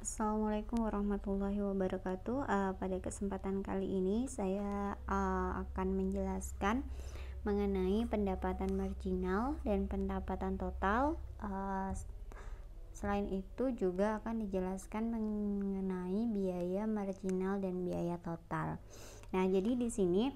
Assalamualaikum warahmatullahi wabarakatuh. Pada kesempatan kali ini saya akan menjelaskan mengenai pendapatan marginal dan pendapatan total. Selain itu juga akan dijelaskan mengenai biaya marginal dan biaya total. Nah, jadi di sini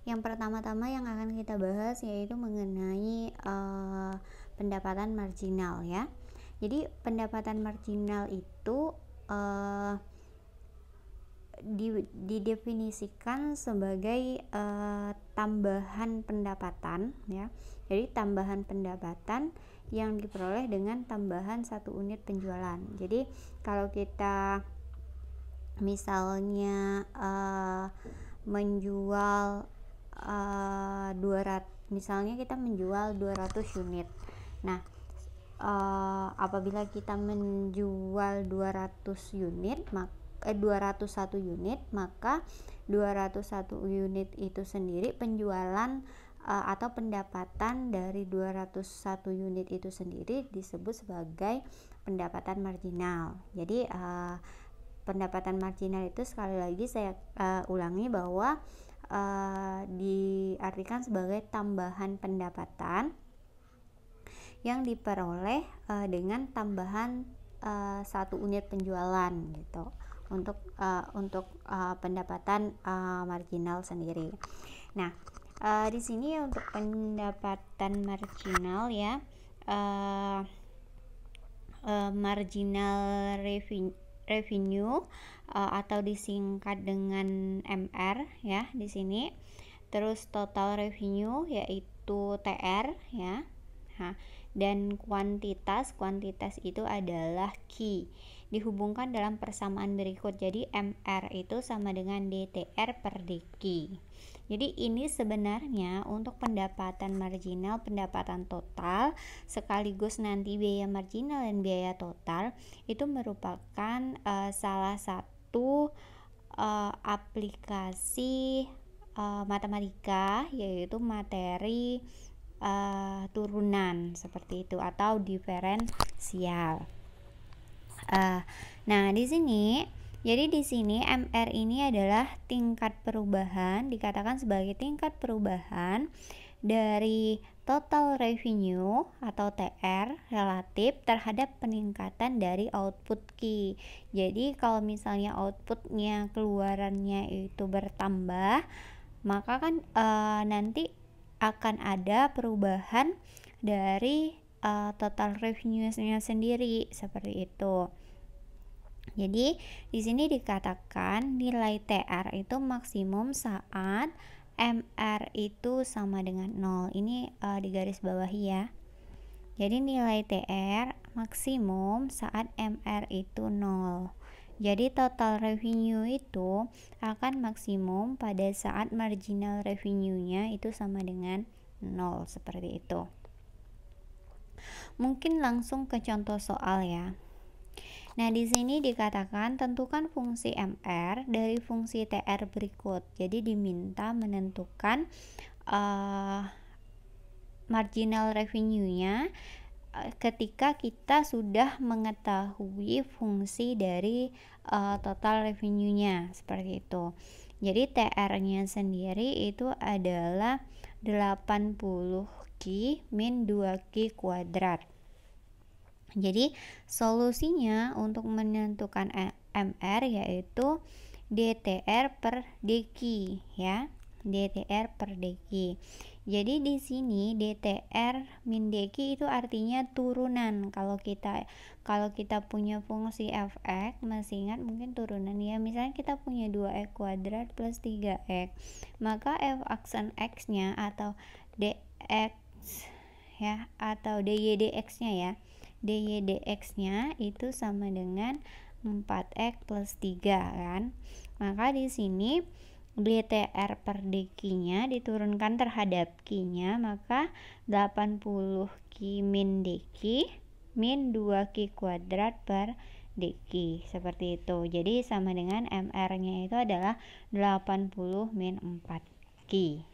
yang pertama-tama yang akan kita bahas yaitu mengenai pendapatan marginal ya. Jadi pendapatan marginal itu didefinisikan sebagai tambahan pendapatan ya. Jadi tambahan pendapatan yang diperoleh dengan tambahan 1 unit penjualan. Jadi kalau kita misalnya menjual 200, misalnya kita menjual 200 unit. Nah, apabila kita menjual 201 unit, maka 201 unit itu sendiri penjualan atau pendapatan dari 201 unit itu sendiri disebut sebagai pendapatan marginal. Jadi pendapatan marginal itu sekali lagi saya ulangi bahwa diartikan sebagai tambahan pendapatan yang diperoleh dengan tambahan 1 unit penjualan gitu untuk pendapatan marginal sendiri. Nah, di sini untuk pendapatan marginal ya, marginal revenue atau disingkat dengan MR ya di sini. Terus total revenue yaitu TR ya. Nah, dan kuantitas itu adalah Q, dihubungkan dalam persamaan berikut. Jadi MR itu sama dengan DTR per DQ. Jadi ini sebenarnya untuk pendapatan marginal, pendapatan total, sekaligus nanti biaya marginal dan biaya total itu merupakan salah satu aplikasi matematika, yaitu materi turunan seperti itu atau diferensial. Nah, di sini MR ini adalah tingkat perubahan, dikatakan sebagai tingkat perubahan dari total revenue atau TR relatif terhadap peningkatan dari output Q. Jadi kalau misalnya outputnya, keluarannya itu bertambah, maka kan nanti akan ada perubahan dari total revenue-nya sendiri seperti itu. Jadi di sini dikatakan nilai TR itu maksimum saat MR itu sama dengan 0. Ini di garis bawahi ya. Jadi nilai TR maksimum saat MR itu 0. Jadi total revenue itu akan maksimum pada saat marginal revenue-nya itu sama dengan 0 seperti itu. Mungkin langsung ke contoh soal ya. Nah, di sini dikatakan tentukan fungsi MR dari fungsi TR berikut. Jadi diminta menentukan marginal revenue-nya ketika kita sudah mengetahui fungsi dari total revenue-nya seperti itu. Jadi TR-nya sendiri itu adalah 80 Q min 2Q kuadrat. Jadi solusinya untuk menentukan MR yaitu DTR per DQ ya. DTR per DQ. Jadi di sini DTR min DQ itu artinya turunan. Kalau kita punya fungsi fx, masih ingat mungkin turunan ya. Misalnya kita punya 2x kuadrat plus 3x. Maka f aksen x-nya atau dx ya, atau dy dx-nya ya. dy dx-nya itu sama dengan 4x plus 3 kan. Maka di sini DTR per DQ-nya diturunkan terhadap Q-nya, maka 80 Q min DQ min 2Q kuadrat per DQ seperti itu. Jadi sama dengan MR-nya itu adalah 80 min 4Q.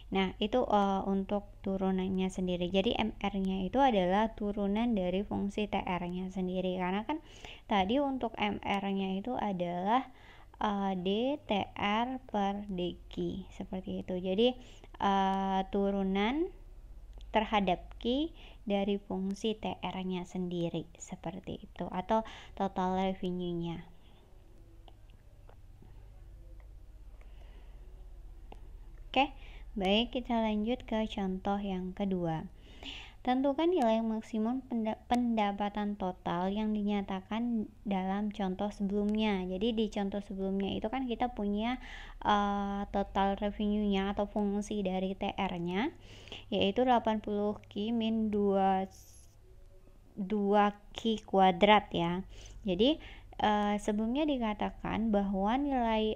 Nah, itu untuk turunannya sendiri. Jadi MR-nya itu adalah turunan dari fungsi TR-nya sendiri. Karena kan tadi untuk MR-nya itu adalah DTR per DQ seperti itu. Jadi turunan terhadap Q dari fungsi TR-nya sendiri seperti itu, atau total revenue-nya. Oke, baik, kita lanjut ke contoh yang kedua. Tentukan nilai maksimum pendapatan total yang dinyatakan dalam contoh sebelumnya. Jadi di contoh sebelumnya itu kan kita punya total revenue-nya atau fungsi dari TR-nya yaitu 80 Q min 2 Q kuadrat ya. Jadi sebelumnya dikatakan bahwa nilai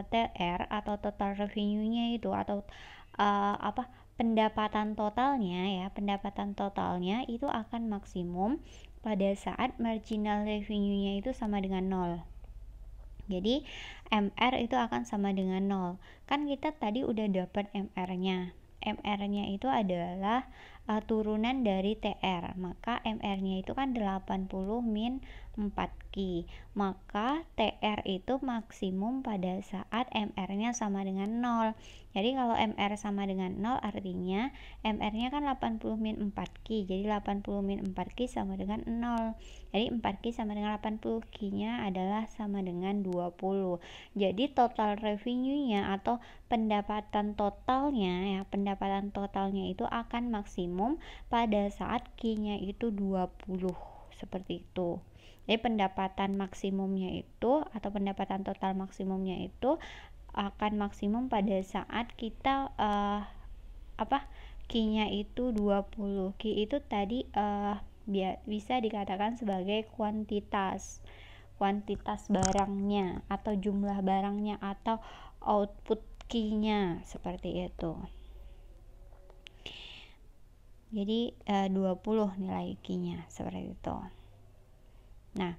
TR atau total revenue-nya itu atau pendapatan totalnya itu akan maksimum pada saat marginal revenue-nya itu sama dengan 0. Jadi MR itu akan sama dengan 0. Kan kita tadi udah dapat MR-nya. MR-nya itu adalah turunan dari TR. Maka MR-nya itu kan 80 min 4Q. Maka TR itu maksimum pada saat MR-nya sama dengan 0. Jadi kalau MR sama dengan 0 artinya MR-nya kan 80 min 4Q. Jadi 80 min 4Q sama dengan 0. Jadi 4Q sama dengan 80, Q-nya adalah sama dengan 20. Jadi total revenue-nya atau pendapatan totalnya itu akan maksimum pada saat Q-nya itu 20 seperti itu. Jadi pendapatan maksimumnya itu atau pendapatan total maksimumnya itu akan maksimum pada saat kita Q-nya itu 20. Q itu tadi bisa dikatakan sebagai kuantitas barangnya atau jumlah barangnya atau output Q-nya seperti itu. Jadi 20 nilai Q-nya seperti itu. Nah,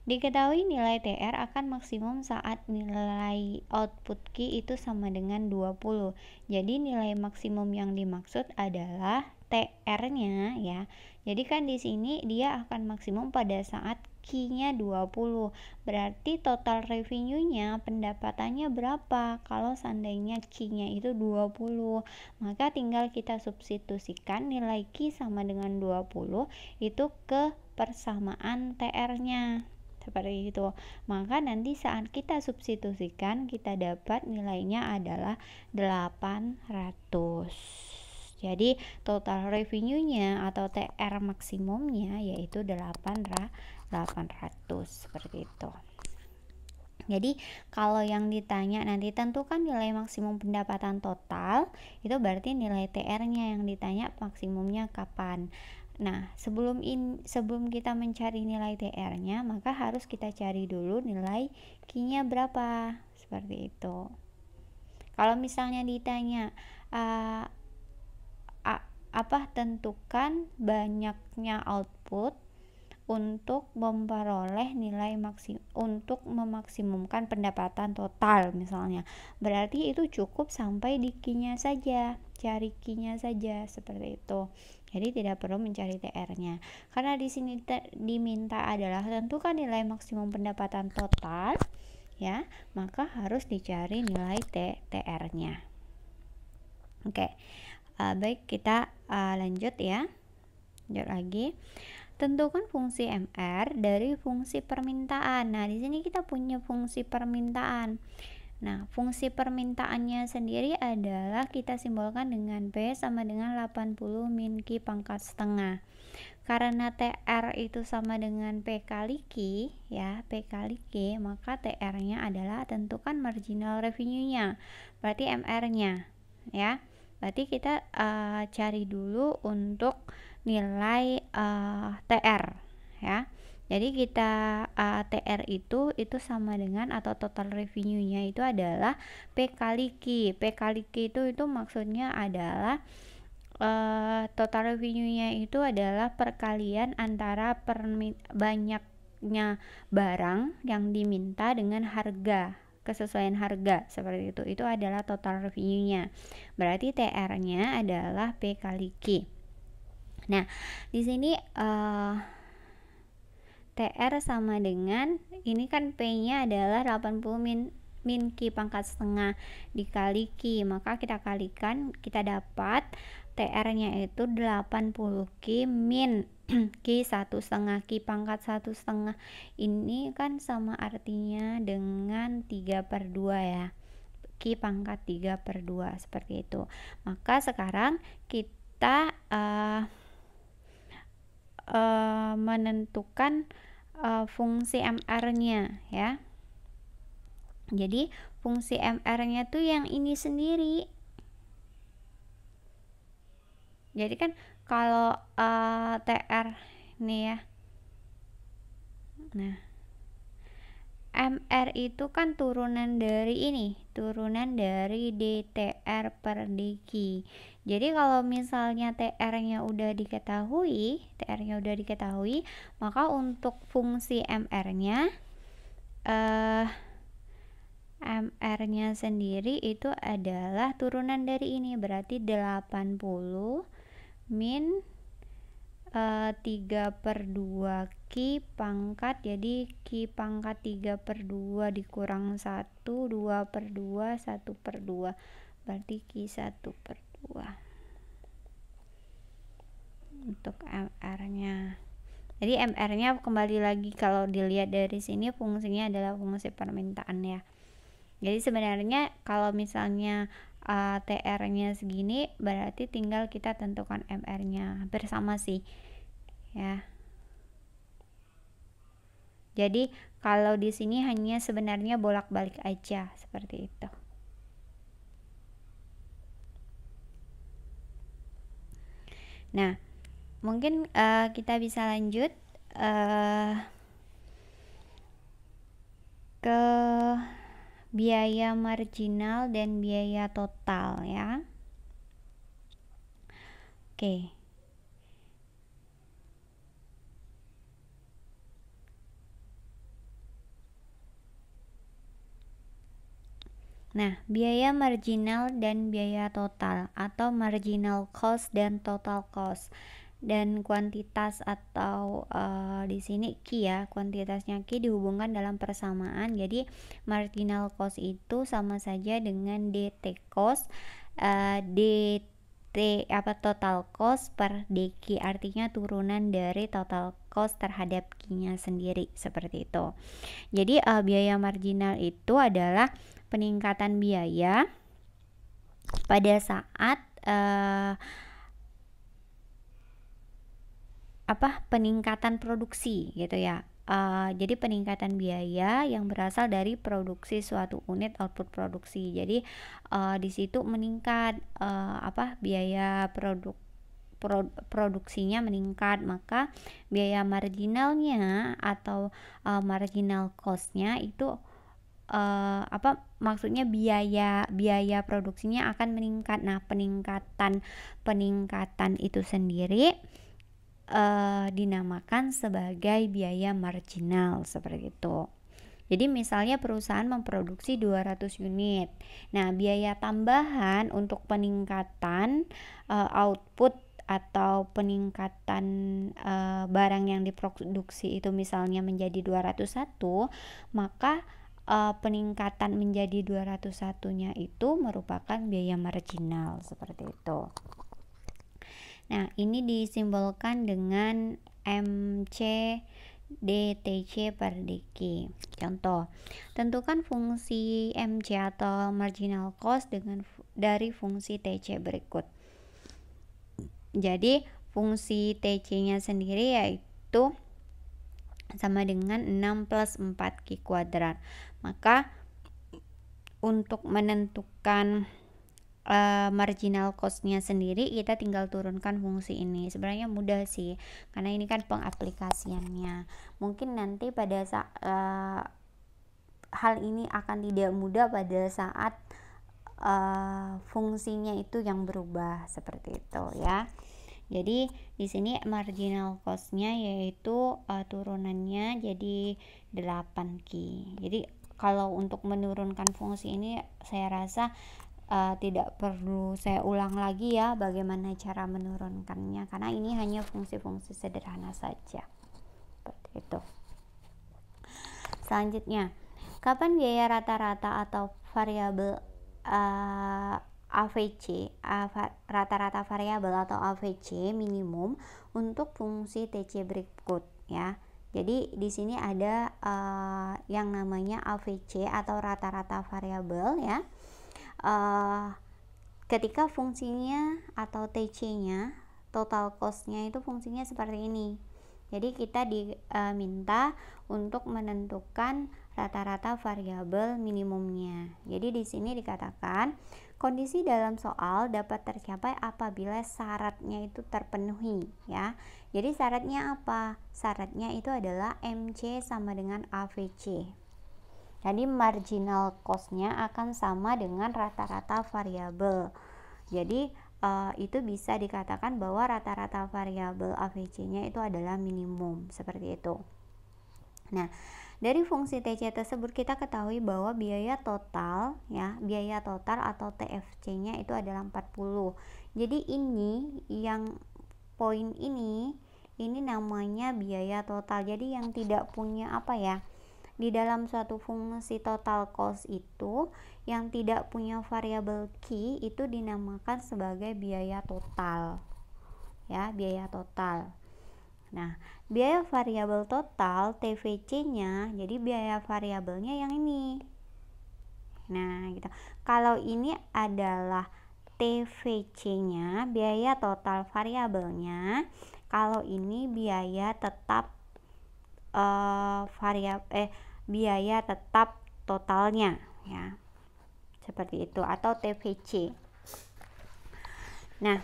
diketahui nilai TR akan maksimum saat nilai output Q itu sama dengan 20. Jadi nilai maksimum yang dimaksud adalah TR-nya ya. Jadi kan di sini dia akan maksimum pada saat Q-nya 20. Berarti total revenue-nya, pendapatannya berapa? Kalau seandainya Q-nya itu 20, maka tinggal kita substitusikan nilai Q sama dengan 20 itu ke persamaan TR-nya. Seperti itu. Maka nanti saat kita substitusikan kita dapat nilainya adalah 800. Jadi total revenue-nya atau TR maksimumnya yaitu 800 seperti itu. Jadi kalau yang ditanya nanti tentukan nilai maksimum pendapatan total, itu berarti nilai TR-nya yang ditanya maksimumnya kapan. Nah, sebelum kita mencari nilai TR-nya, maka harus kita cari dulu nilai Q-nya berapa. Seperti itu. Kalau misalnya ditanya tentukan banyaknya output untuk memperoleh nilai untuk memaksimumkan pendapatan total misalnya. Berarti itu cukup sampai di Q-nya saja, cari Q-nya saja seperti itu. Jadi tidak perlu mencari TR-nya. Karena di sini diminta adalah tentukan nilai maksimum pendapatan total, ya, maka harus dicari nilai TR-nya. Oke. Baik, kita lanjut ya. Lanjut lagi. Tentukan fungsi MR dari fungsi permintaan. Nah, di sini kita punya fungsi permintaan. Nah, fungsi permintaannya sendiri adalah kita simbolkan dengan P sama dengan 80 min Q pangkat setengah. Karena TR itu sama dengan P kali Q, ya, P kali Q, maka TR-nya adalah tentukan marginal revenue-nya. Berarti MR-nya, ya. Berarti kita cari dulu untuk nilai TR, ya. Jadi kita TR itu sama dengan atau total revenue-nya itu adalah P kali Q. P kali Q itu maksudnya adalah total revenue-nya itu adalah perkalian antara banyaknya barang yang diminta dengan harga kesesuaian harga seperti itu adalah total revenue-nya. Berarti TR-nya adalah P kali Q. Nah, di sini TR sama dengan ini kan P-nya adalah 80 min Q pangkat setengah dikali Q, maka kita kalikan, kita dapat TR-nya itu 80 Q min Q 1/2, Q pangkat 1/2 ini kan sama artinya dengan 3/2 ya, Q pangkat 3/2 seperti itu. Maka sekarang kita menentukan fungsi MR-nya ya. Jadi fungsi MR-nya tuh yang ini sendiri. Jadi kan kalau TR nih ya, nah MR itu kan turunan dari ini, turunan dari DTR per DQ. Jadi kalau misalnya TR-nya udah diketahui, maka untuk fungsi MR-nya sendiri itu adalah turunan dari ini, berarti 80 min 3/2 Q pangkat, jadi Q pangkat 3/2 dikurang 1, 2/2, 1/2, berarti Q 1/2 untuk MR-nya. Jadi MR-nya kembali lagi kalau dilihat dari sini fungsinya adalah fungsi permintaan ya. Jadi sebenarnya kalau misalnya TR-nya segini, berarti tinggal kita tentukan MR-nya, hampir sama sih ya. Jadi kalau di sini hanya sebenarnya bolak-balik aja seperti itu. Nah, mungkin kita bisa lanjut ke biaya marginal dan biaya total ya. Oke. Nah, biaya marginal dan biaya total atau marginal cost dan total cost, dan kuantitas atau di sini Q ya, kuantitasnya Q dihubungkan dalam persamaan. Jadi marginal cost itu sama saja dengan DT cost total cost per DQ, artinya turunan dari total cost terhadap Q-nya sendiri seperti itu. Jadi biaya marginal itu adalah peningkatan biaya pada saat peningkatan produksi gitu ya. Jadi peningkatan biaya yang berasal dari produksi suatu unit output produksi. Jadi di situ meningkat biaya produksinya meningkat, maka biaya marginalnya atau marginal cost-nya itu maksudnya biaya produksinya akan meningkat. Nah, peningkatan itu sendiri dinamakan sebagai biaya marginal seperti itu. Jadi misalnya perusahaan memproduksi 200 unit. Nah, biaya tambahan untuk peningkatan output atau peningkatan barang yang diproduksi itu misalnya menjadi 201, maka peningkatan menjadi 201-nya itu merupakan biaya marginal seperti itu. Nah, ini disimbolkan dengan MC DTC per DQ. Contoh, tentukan fungsi MC atau marginal cost dari fungsi TC berikut. Jadi fungsi TC-nya sendiri yaitu sama dengan 6 plus 4 Q kuadrat. Maka untuk menentukan marginal cost-nya sendiri, kita tinggal turunkan fungsi ini. Sebenarnya mudah sih, karena ini kan pengaplikasiannya. Mungkin nanti pada saat hal ini akan tidak mudah pada saat fungsinya itu yang berubah seperti itu ya. Jadi di sini marginal cost-nya yaitu turunannya jadi 8Q. Jadi kalau untuk menurunkan fungsi ini saya rasa tidak perlu saya ulang lagi ya bagaimana cara menurunkannya, karena ini hanya fungsi-fungsi sederhana saja. Seperti itu. Selanjutnya, kapan biaya rata-rata atau variabel AVC, rata-rata variabel atau AVC minimum untuk fungsi TC berikut ya. Jadi di sini ada yang namanya AVC atau rata-rata variabel ya. Ketika fungsinya atau TC-nya, total cost-nya itu fungsinya seperti ini. Jadi kita diminta untuk menentukan rata-rata variabel minimumnya. Jadi di sini dikatakan kondisi dalam soal dapat tercapai apabila syaratnya itu terpenuhi ya. Jadi syaratnya apa? Syaratnya itu adalah MC sama dengan AVC. Jadi marginal cost-nya akan sama dengan rata-rata variabel. Jadi itu bisa dikatakan bahwa rata-rata variabel AVC-nya itu adalah minimum, seperti itu. Nah, dari fungsi TC tersebut kita ketahui bahwa biaya total ya, biaya total atau TFC-nya itu adalah 40. Jadi ini yang poin ini namanya biaya total. Jadi yang tidak punya apa ya? Di dalam suatu fungsi total cost itu yang tidak punya variabel Q itu dinamakan sebagai biaya total ya, biaya total. Nah, biaya variabel total TVC-nya, jadi biaya variabelnya yang ini. Nah, gitu. Kalau ini adalah TVC-nya, biaya total variabelnya. Kalau ini biaya tetap biaya tetap totalnya ya, seperti itu, atau TVC. Nah,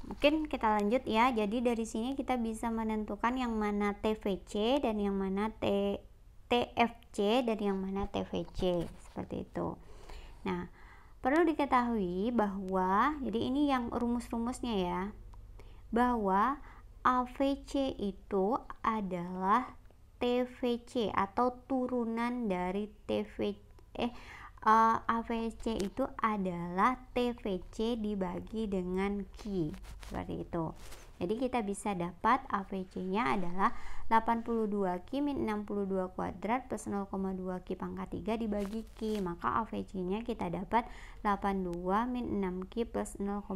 mungkin kita lanjut ya. Jadi dari sini kita bisa menentukan yang mana TVC dan yang mana TFC dan yang mana TVC, seperti itu. Nah, perlu diketahui bahwa jadi ini yang rumus-rumusnya ya, bahwa AVC itu adalah TVC atau turunan dari AVC itu adalah TVC dibagi dengan Q, seperti itu. Jadi kita bisa dapat AVC-nya adalah 82 Q min 62 kuadrat plus 0,2 Q pangkat 3 dibagi Q. Maka AVC-nya kita dapat 82 min 6 Q plus 0,2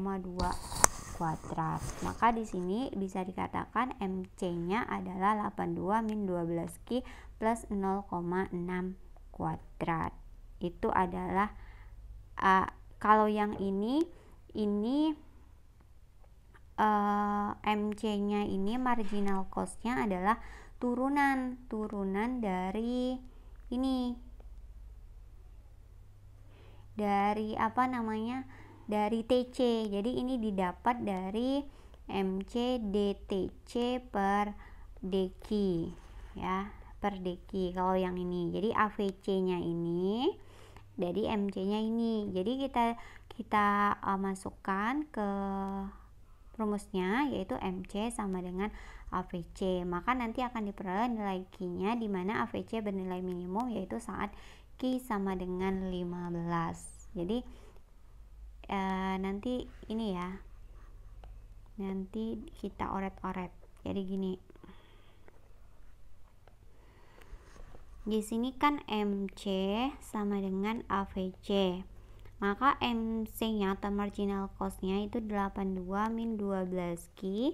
kuadrat. Maka di sini bisa dikatakan MC-nya adalah 82 min 12Q plus 0,6 kuadrat. Itu adalah kalau yang ini MC-nya ini marginal cost-nya adalah turunan dari ini, dari apa namanya, dari TC. Jadi ini didapat dari MC DTC per DQ ya, per DQ kalau yang ini. Jadi AVC-nya ini dari MC-nya ini. Jadi kita masukkan ke rumusnya, yaitu MC sama dengan AVC. Maka nanti akan diperoleh nilai Q-nya di mana AVC bernilai minimum, yaitu saat Q sama dengan 15. Jadi nanti ini ya, nanti kita oret-oret. Jadi gini, di sini kan MC sama dengan AVC, maka MC-nya atau marginal cost-nya itu 82 min 12Q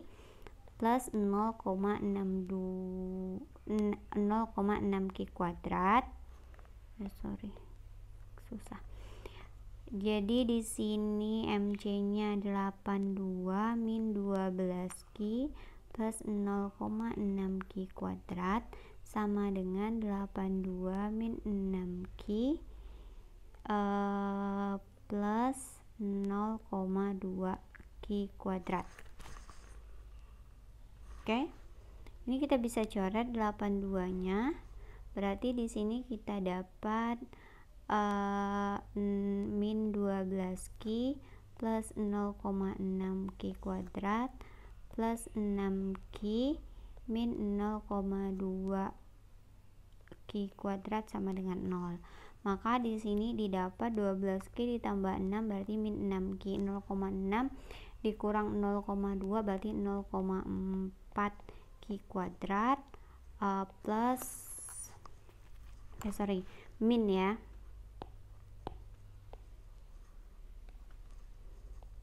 plus 0,6Q kuadrat. Susah. Jadi di sini MC-nya 82 min 12Q plus 0,6Q kuadrat sama dengan 82 min 6Q plus 0,2Q kuadrat. Oke. Ini kita bisa coret 82-nya. Berarti di sini kita dapat min 12Q plus 0,6Q kuadrat plus 6Q min 0,2 Q kuadrat sama dengan 0. Maka di sini didapat 12Q ditambah 6 berarti min 6Q. 0,6 dikurang 0,2 berarti 0,4 Q kuadrat plus min ya,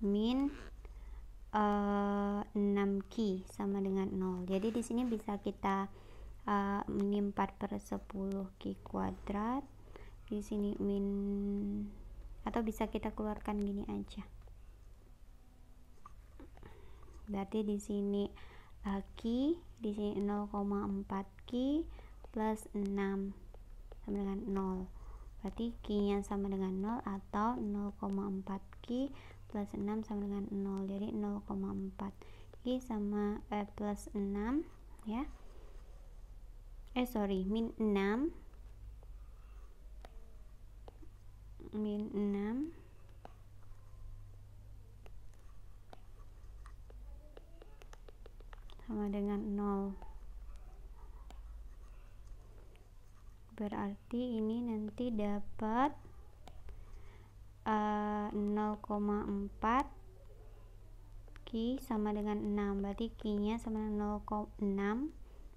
min 6Q sama dengan 0. Jadi di sini bisa kita min 4/10 Q kuadrat, di sini min, atau bisa kita keluarkan gini aja. Berarti di sini Q, di sini 0,4 Q plus 6 sama dengan 0. Berarti Q-nya sama dengan 0 atau 0,4 Q plus 6 sama dengan 0. Jadi 0,4 Q sama plus 6 ya. Min 6 sama dengan 0. Berarti ini nanti dapat 0,4 Q sama dengan 6. Berarti Q-nya sama dengan 0,6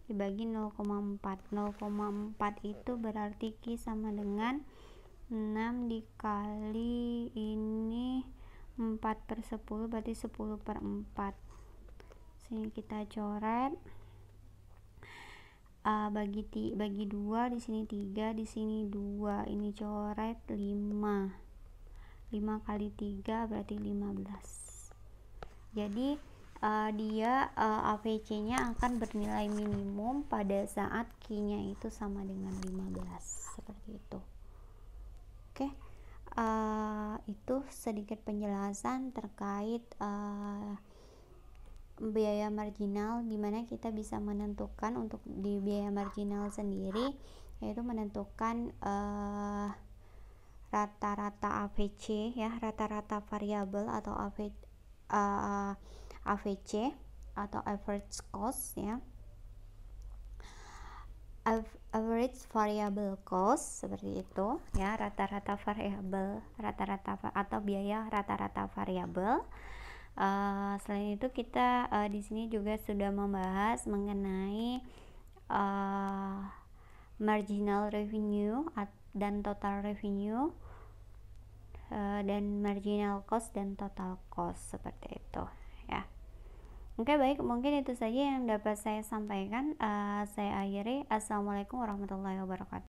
dibagi 0,4. 0,4 itu berarti Q sama dengan 6 dikali ini 4/10 berarti 10/4. Sini kita coret, bagi 2, di sini 3, di sini 2, ini coret 5 kali 3 berarti 15. Jadi dia AVC nya akan bernilai minimum pada saat Q nya itu sama dengan 15, seperti itu. Oke, itu sedikit penjelasan terkait biaya marginal, dimana kita bisa menentukan untuk di biaya marginal sendiri, yaitu menentukan rata-rata AVC ya, rata-rata variabel atau AVC atau average cost ya, average variable cost seperti itu ya, rata-rata variabel, rata-rata atau biaya rata-rata variabel. Selain itu kita di sini juga sudah membahas mengenai marginal revenue dan total revenue, dan marginal cost dan total cost, seperti itu ya. Oke, baik, mungkin itu saja yang dapat saya sampaikan. Saya akhiri. Assalamualaikum warahmatullahi wabarakatuh.